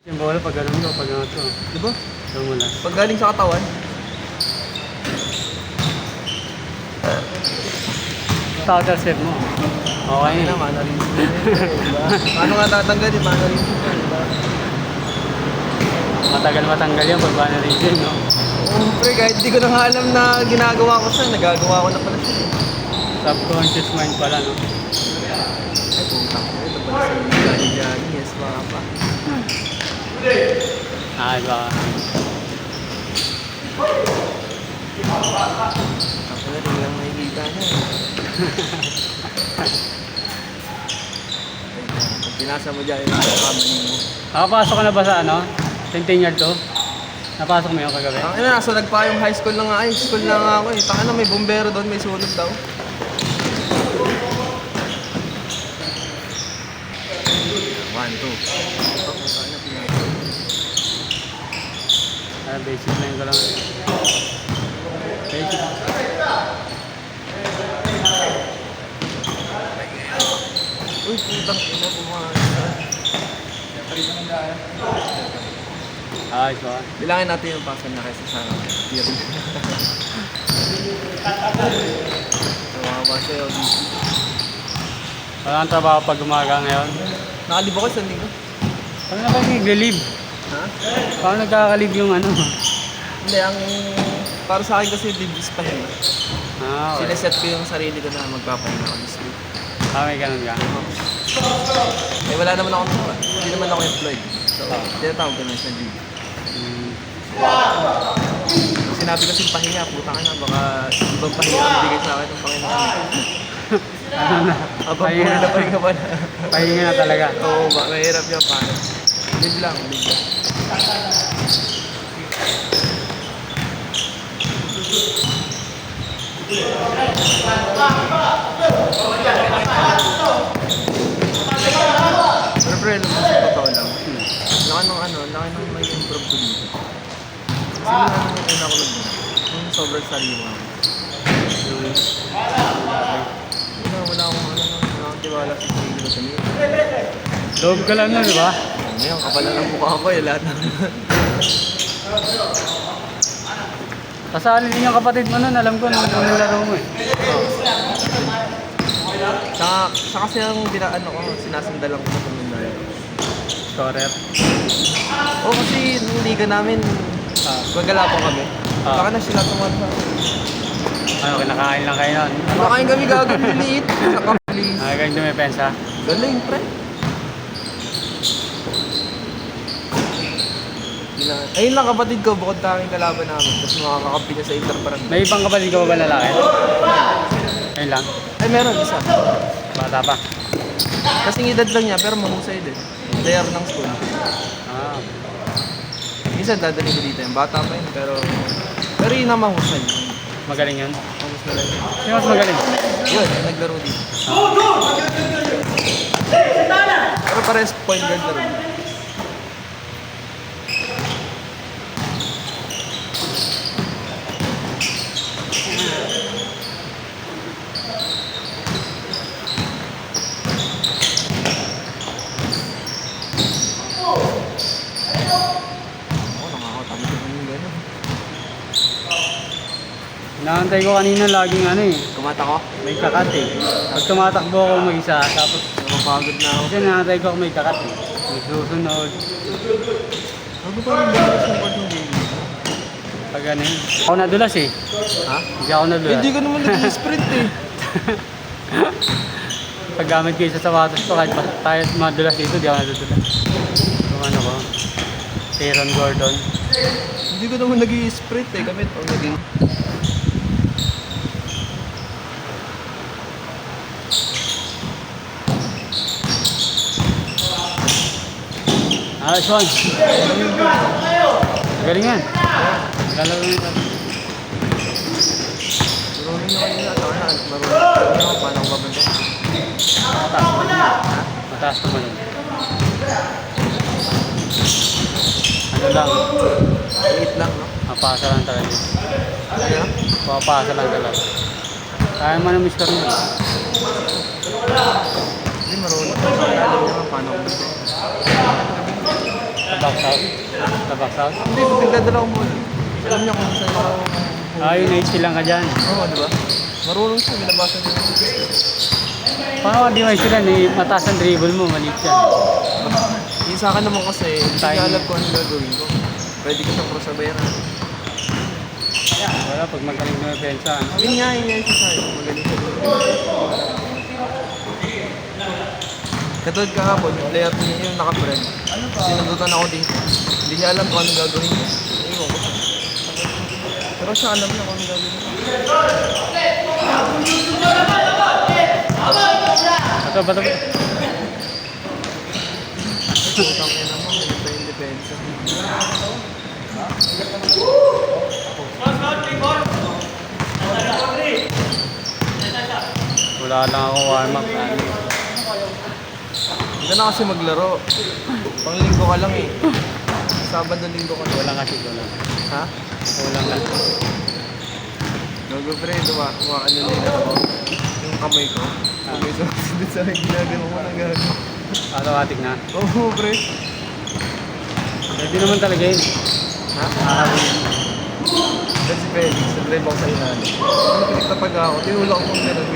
Yung bola pag ganun mo, pag ganun ito. Diba? Lumulas. Pag galing sa katawan, Sa outer set mo. Okay ayun na. na, manarin sila. Diba? Paano nga tatanggalin? Manarin sila, diba? Matagal matanggal yan pag banner region, no? Oo, pre, kahit di ko na nga alam na ginagawa ko siya, nagagawa ko na pala siya. Subconscious mind pala, no? Ay, putang ko. Ito pala sa Johnny. Yes, mga pa. Ah, iba. Ako na rin lang nakikita niya. Pag pinasa mo dyan, yung kamali mo. Nakapasok ka na ba sa ano? 10 yard to? Napasok mo yung kagabi? Ang ina, so nagpayong high school na nga, high school na nga ako eh. Taka na may bumbero doon, may sunog daw. One, two. Ah, basic na yun ko lang. Basic. Uy, putang ina, pumakas. Ah, iba. Bilangin natin yung pasan na kaysa sa tier. Tawa sa'yo, DC. Wala kang trabaho pag umaga ngayon. Nakalib ako sa linggo. Paano na ba nag-relieve? Ha? Paano nagkaka-relieve yung ano? Hindi, ang para sa akin kasi dibdis pa yun. Ah, okay. Sineset ko yung sarili ko na magpapahinga ako this week. Ah, may ganun ka. Eh wala naman ako, hindi naman ako employed. So, tinatawag ko na sa leave. Hmm. Sinabi kasi pahinga, puta ka na, baka ibang pahinga ang bigay sa akin ng Panginoon. Ano na? Abang buhay na pahinga pa na. Pahinga na talaga. Oo, mahirap yung paano. Live lang, live lang. Pero pre, alam mo sa totoo lang. Laki nung may improve ko dito. Simula nung una ko nag yung sobrang sariwa ako. Wala akong tiwala sa sarili ko sa iyo. Loob ka lang nun, di ba? Ngayon, kapal na ng mukha ko eh, lahat na. Kasali din yung kapatid mo nun, alam ko nung nilaro mo eh. Siya kasi ang sinasandalan ko sa pamilya. Scorer. Oo, kasi nung liga namin, magalapang kami. Baka na sila tumata. Ano, kinakain lang kayo nun? Kumakain kami gagawin liliit sa kapli. Ah, ganyan dumipensa. Galing, pre. Ayun lang kapatid ko, bukod tanging kalaban namin. Tapos makakakampi niya sa interparang. May ibang kapatid ka ba lalaki? Ayun lang. Ay, meron isa. Bata pa. Kasing edad lang niya, pero mahusay din. Player ng school. Ah, Minsan dadali ko dito yung bata pa yun, pero yun ang mahusay. magaling yun. Mas magaling. Sino mas magaling? Yun, yung naglaro dito. Pero pares point guard na rin. Ako, nakakatabi ko yung gano'n. Inaantay ko kanina laging ano eh. Kumata ko? May kakat eh. Pag tumatakbo ako mag-isa, tapos Napapagod na ako. kasi inaantay ko may kakat eh. May susunod. Ano ba yung bukas ng kod ng game? Pag ano yun. Ako nadulas eh. Ha? Hindi ako nadulas. Hindi ko naman nag-sprint eh. Pag gamit kayo sa sapatos ko, kahit madulas dito, di ako nadudulas. Yung ano ko, Aaron Gordon. Hindi ko naman nag-sprint eh. Gamit o naging... Ah, Sean. Galing yan. Lalaro nyo ito. Marunong nyo kanina. Saka na, marunong nyo paano ko babanda. Mataas naman yun. Ano lang, Liit lang, no? mapasa lang talaga. Ano? Mapasa lang talaga. Kaya mo na Mr. Mo. Hindi, marunong. Alam niya nga paano ko babanda. Tabak South. Tabak South. Hindi, nagdadala ko muna. Alam niya kung saan ako. Ah, yun, HC lang ka dyan. Oo, di ba? Marunong siya, binabasa niya. Paano di may sila, mataas ang dribble mo, maliit yan. Yung sa akin naman kasi, hindi Timing. niya alam kung ano gagawin ko. Pwede ko siyang prosabayan. Wala, pag magaling na pensa, ano? Yun nga yung sa akin, magaling siya doon. Katulad kahapon, yung layout niya yung naka-friend. Sinugutan ako dito. Hindi niya alam kung ano gagawin ko. Ewan ko. Pero siya alam niya kung ano gagawin ko. Bato. Putang ina naman, hindi pa yung depensa. Wala lang ako warm up. Hindi na kasi maglaro. Pang linggo ka lang eh. Sabado linggo ka lang. Wala kasi, wala. Ha? Wala nga. Gago pre, dumaan nyo nila ako. Yung kamay ko. Kamay ko. Hindi sa akin ginagano mo ng gago. Automatic na. Oo pre. Pwede naman talaga yun. Ha? Ah, That's si Felix. Nag-drive ako sa inalim. Ano pinagtapag ako? Tinulak ko kung gano'n.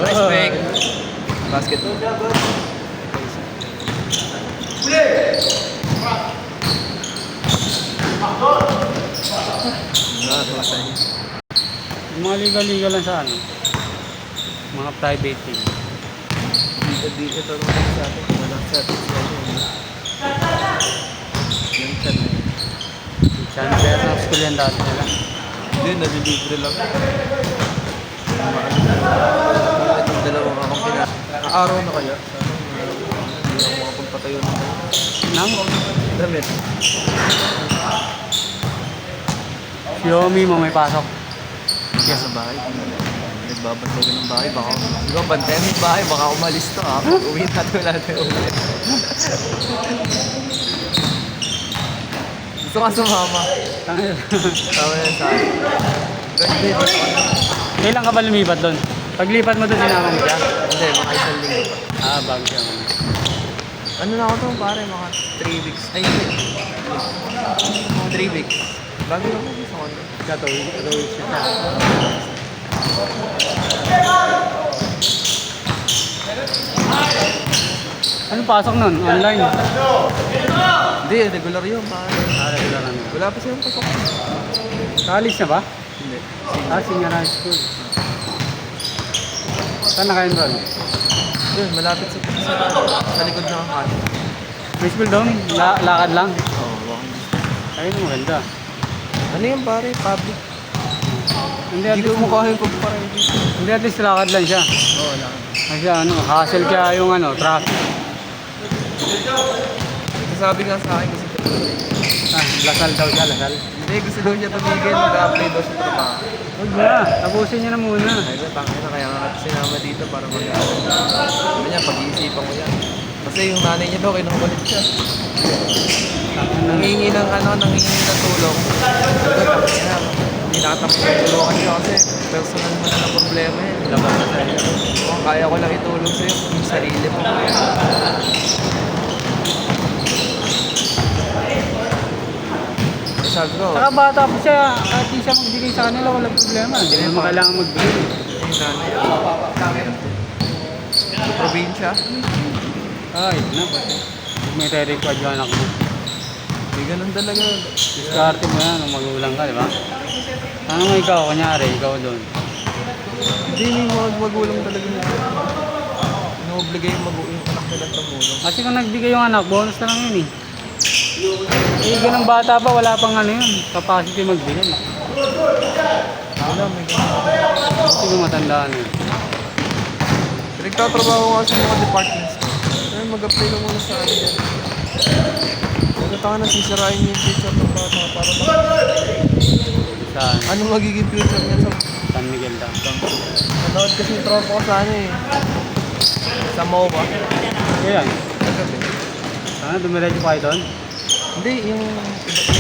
Nice break. Basketball. Masay. yung mga liga-liga lang sa ano. Mga private team. Dito ito naman sa atin. Walang sa atin sila yun. Yung chan na yun. Saan kaya sa school yan dati nila? Hindi, nalilibre lang. Itong dalawang akong araw na kaya. Hindi ako makapagpatayo na kayo. Nang? Damit. Xiaomi mo may pasok. Kaya sa bahay. Nagbabantay ko ng bahay. Baka, di ba, bantayan yung bahay. Baka umalis to ha. Pag uwi natin, wala tayo ulit. Gusto ka sumama. Tangil. Tama na sa akin. Ganda yun. Kailan ka ba lumipat doon? Paglipat mo doon, sinama mo siya? Hindi, mga isang linggo pa. Ah, bago siya. Ano na ako to, pare, mga 3 weeks. Ay, hindi. 3 weeks. Bago lang ako sa kondo. Katuwid siya. Ano pasok nun? Online? Hindi, regular yun, pare. Ah, regular ano. Wala pa silang pasok. Kalis na ba? Hindi. Ah, senior high school. Saan na kayo doon? Yun, malapit sa likod ng kanto. May school doon? Lakad lang? Oo, walking distance. Ayun, maganda. Ano yan, pare? Public. Hindi, at Hindi ko least, mukhahin ko pare dito. hindi, at least lakad lang siya. Oo, lang. Kasi ano, hassle kaya yung ano, traffic. Sabi nga sa akin kasi Ah, lasal daw siya, lasal. hindi, gusto daw siya tumigil, mag-apply daw sa trabaho. Huwag na, tapusin niya na muna. Ay, tangin na, kaya nga sinama dito para mag-apply. Sabi niya, pag-iisipan ko yan. Kasi yung nanay niya daw, kinukulit siya. Nangingi ng tulong. Sabi ko, tangin na, hindi nakatapos ng tulungan siya kasi personal mo na ng problema yan. Labas na tayo. Kung kaya ko lang itulong sa'yo, yung sarili mo. Sabi ko, Saka bata pa siya, kahit di siya magbigay sa kanila, walang problema. Hindi naman kailangan magbigay. yung nanay. Sa probinsya, Ay, na ba? Huwag may re-record yung anak mo. hindi ganun talaga. Diskarte mo yan, nung magulang ka, di ba? Ano mo ikaw, kunyari, ikaw doon. Hindi may mga magulang talaga nila. Ino-obligay yung yung anak nila tumulong. Kasi kung nagbigay yung anak, bonus na lang yun eh. Eh, ganang bata pa, wala pang ano yun, capacity magbigay. Wala, may ganun. Kasi kung matandaan yun. Pinagtatrabaho ko kasi sa mga departments ko. Kaya mag-apply ka muna sa akin dyan. Nagkataka na sisirain niyo yung future ng bata para Saan? ano magiging future niya sa San Miguel daw. nanood kasi yung tropa ko sa ano eh. Sa MOBA. Kaya yan. Kagabi. Sana dumiretso pa kayo doon? Hindi, yung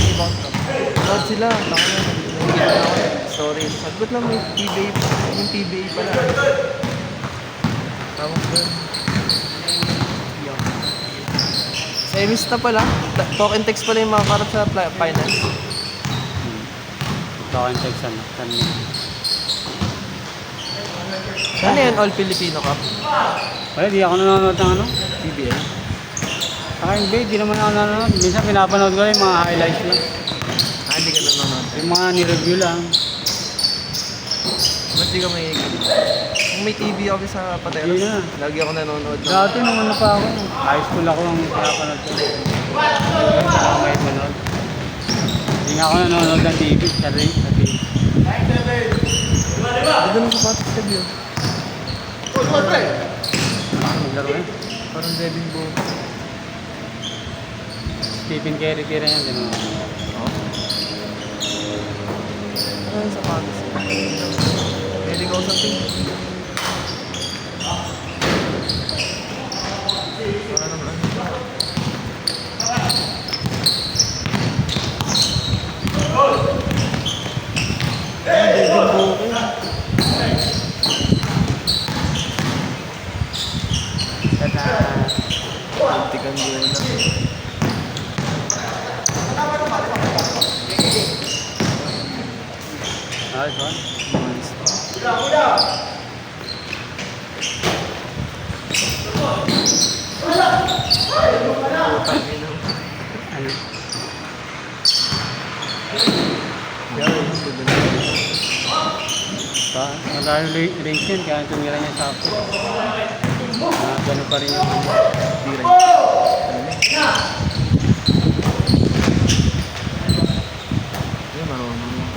ibang tropa. Nanood sila. Taka na, nagigil na ako. Sorry. Sagot lang may PBA. Yung PBA pala. Tawag doon. Semis na pala. Talk and text pala yung mga para sa finance. Ito ako yung text ano. Ano yan? All Filipino Cup? Wala, di ako nanonood ng ano. PBL? Saka hindi, di naman ako nanonood. Minsan pinapanood ko lang yung mga highlights lang. Hindi ka nanonood. Yung mga ni-review lang. Ba't di ka may... Kung may TV ako sa Pateros, Hindi na. lagi ako nanonood ng... Dati nung ano pa ako, high school ako nung pinapanood ko. Ngayon pa ako may manood. Hindi nga ako nanonood ng TV, sa TV. Dito na sa Pateros ka yun. Paano maglaro eh? Parang Devin Bo. Stephen Curry tira yan, di naman. Ano yung sa Pateros? Pwede ko something. Para naman. Devin Bo. Antikan doon na. Ayos ba? Ano? Magkano range yan, kaya tumira niya sa ako. Gano'n pa rin yung Di rin. Hindi, marunong yun.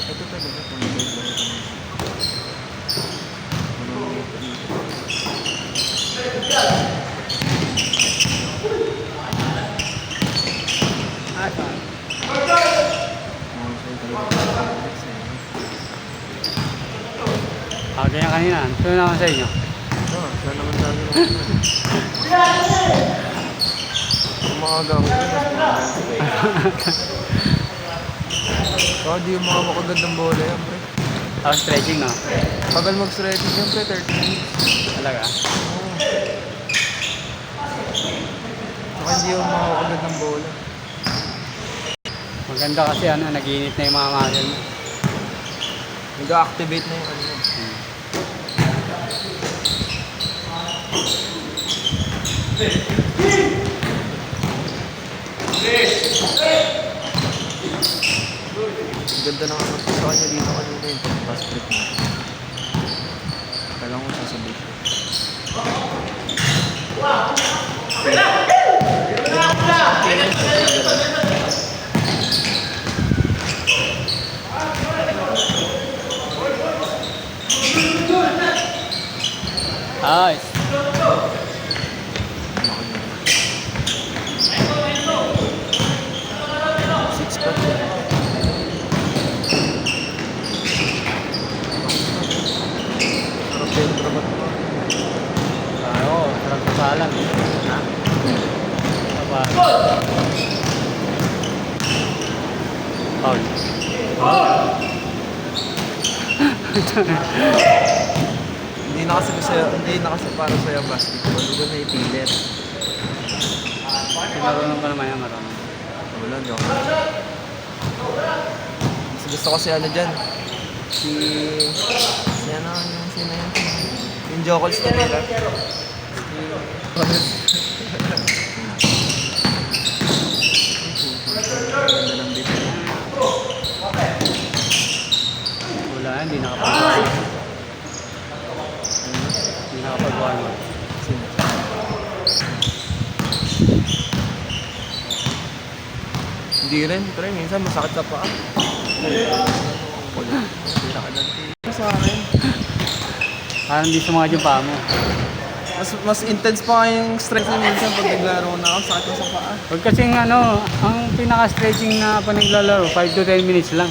Ito talaga kung kaya kanina, sino naman sa inyo? Saan naman sa akin yung mga gamit di yung mga makagandang bola yan, pre. Stretching no? Tagal mag-stretching yan, pre, 30 minutes. Talaga? Oo. Saka hindi yung mga makagandang bola. Maganda kasi ano, nag-iinit na yung mga muscle mo. Nag-activate na yung ano yun. Ganda ng ano sa kanya dito kanina yung pag-pass break natin. Kailangan ko sasabihin ko. Ayos. Six pack yun. Parang Pedro ba ito? Oo, sarap sa salang. Ha? Apa? Paul. Hindi na kasi para sa'yo basketball. Hindi ko na ipilit. Marunong pa naman yan, marunong. Wala, hindi ako. Mas gusto ko si ano dyan. Si ano, yung sino yun? Yung Jokals na nila. Ganda ng beat. Wala, hindi nakapag-one. Hindi nakapag-one. Sino? Hindi rin, pero minsan masakit sa paa. Sa akin, Parang hindi sumagad yung paa mo. mas intense pa nga yung stress niya minsan pag naglaro na ako, sakit ko sa paa. Huwag kasing ano, ang pinaka-stretching na panaglalaro, 5 to 10 minutes lang.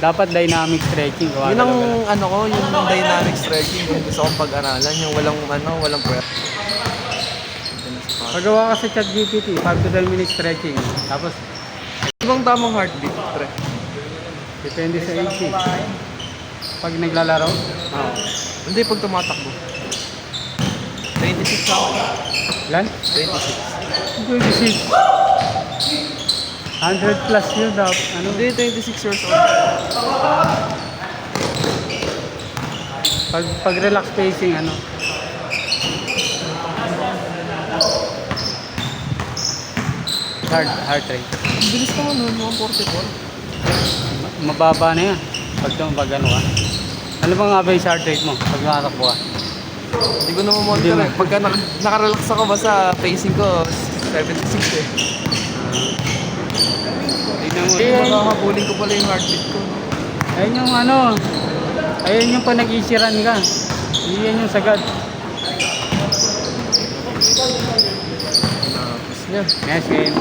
Dapat dynamic stretching. Yun ang ano ko, yung dynamic stretching, yung gusto kong pag-aralan, yung walang puwet. Pagawa ka sa ChatGPT, 5 to 10 minutes stretching. Tapos, Ibang tamang heartbeat, pre. Depende sa age eh. Pag naglalaro, Hindi, pag tumatakbo. 26 ako. ilan? 26. 26. 100 plus yun dapat. Ano? Hindi, 26 years old. Pag relax pacing, ano? Heart rate. Ang bilis naman nun, mga 44. Mababa na yan. Pag ano ka. Ano bang average heart rate mo pag nakatakbo ka? Hindi ko na mamonitor Hindi eh. Pagka nakarelax ako ba sa pacing ko, 76 eh. Tignan mo. Hindi, makakapuling ko pala yung heartbeat ko. No? Ayun yung ano. Ayun yung pa nag-isiran ka. Iyan yung sagad. Tapos niya. Next game.